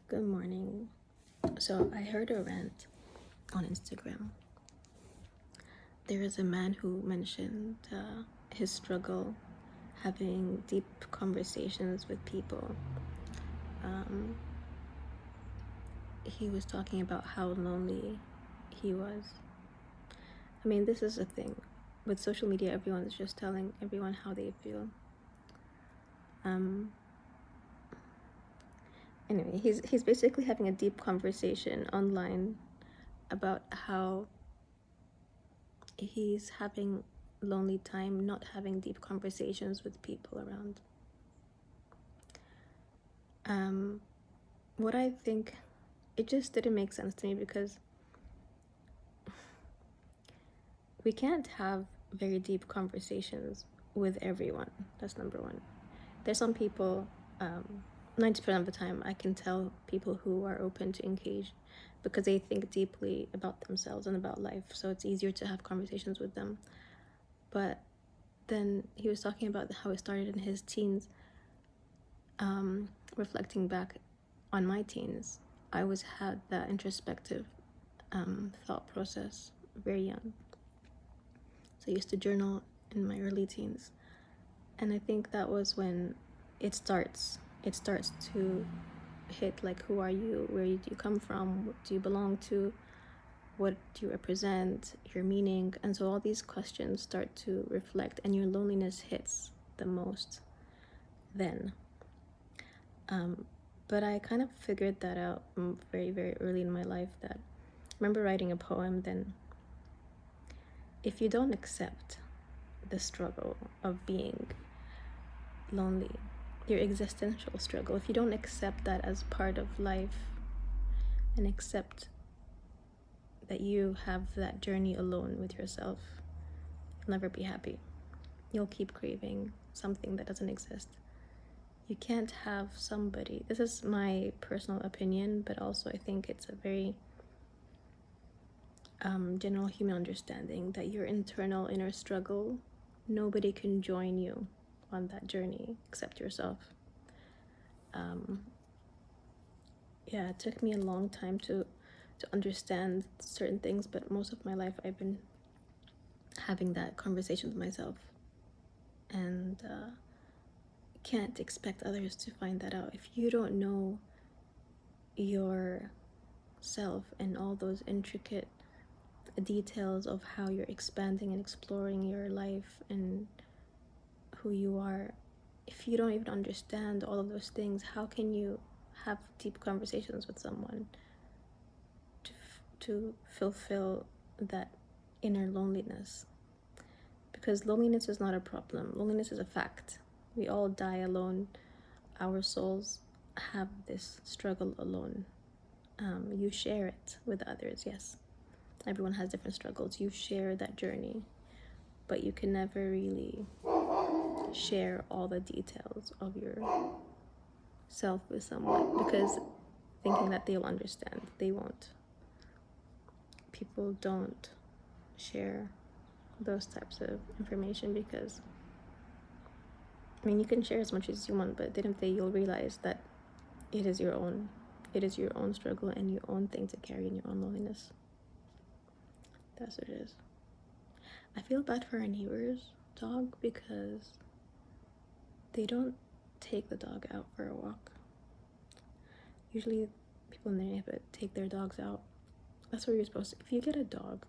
Good morning. So I heard a rant on Instagram. There is a man who mentioned his struggle having deep conversations with people. He was talking about how lonely he was. I mean, this is a thing. With social media, everyone's just telling everyone how they feel. Anyway, he's basically having a deep conversation online about how he's having lonely time not having deep conversations with people around. What I think, it just didn't make sense to me because we can't have very deep conversations with everyone. That's number one. There's some people, 90% of the time, I can tell people who are open to engage because they think deeply about themselves and about life, so it's easier to have conversations with them. But then he was talking about how it started in his teens. Reflecting back on my teens, I always had that introspective thought process very young. So I used to journal in my early teens. And I think that was when it starts to hit, like, who are you? Where do you come from? What do you belong to? What do you represent? Your meaning? And so all these questions start to reflect, and your loneliness hits the most then. But I kind of figured that out very, very early in my life. That I remember writing a poem then. If you don't accept the struggle of being lonely, your existential struggle, if you don't accept that as part of life and accept that you have that journey alone with yourself, you'll never be happy. You'll keep craving something that doesn't exist. You can't have somebody, this is my personal opinion, but also I think it's a very general human understanding that your internal inner struggle, nobody can join you on that journey except yourself. It took me a long time to understand certain things, but most of my life I've been having that conversation with myself, and can't expect others to find that out. If you don't know yourself and all those intricate details of how you're expanding and exploring your life and who you are, if you don't even understand all of those things, how can you have deep conversations with someone to fulfill that inner loneliness? Because loneliness is not a problem. Loneliness is a fact. We all die alone. Our souls have this struggle alone. You share it with others, yes. Everyone has different struggles. You share that journey, but you can never really share all the details of your self with someone because thinking that they'll understand. They won't. People don't share those types of information because, I mean, you can share as much as you want, but at the end of the day, you'll realize that it is your own struggle and your own thing to carry in your own loneliness. That's what it is. I feel bad for our neighbor's dog because they don't take the dog out for a walk. Usually people in the neighborhood take their dogs out. That's what you're supposed to. If you get a dog,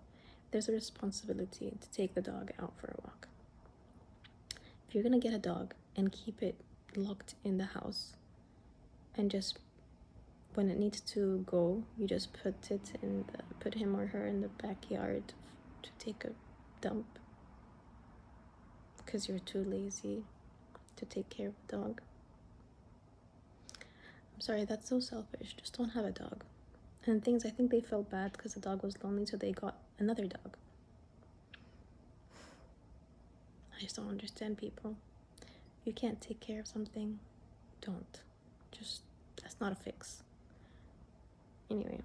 there's a responsibility to take the dog out for a walk. If you're gonna get a dog and keep it locked in the house and just when it needs to go, you just put him or her in the backyard to take a dump because you're too lazy to take care of the dog. I'm sorry, that's so selfish. Just don't have a dog. And things, I think they felt bad because the dog was lonely, so they got another dog. I just don't understand people. If you can't take care of something, don't. Just, that's not a fix. Anyway.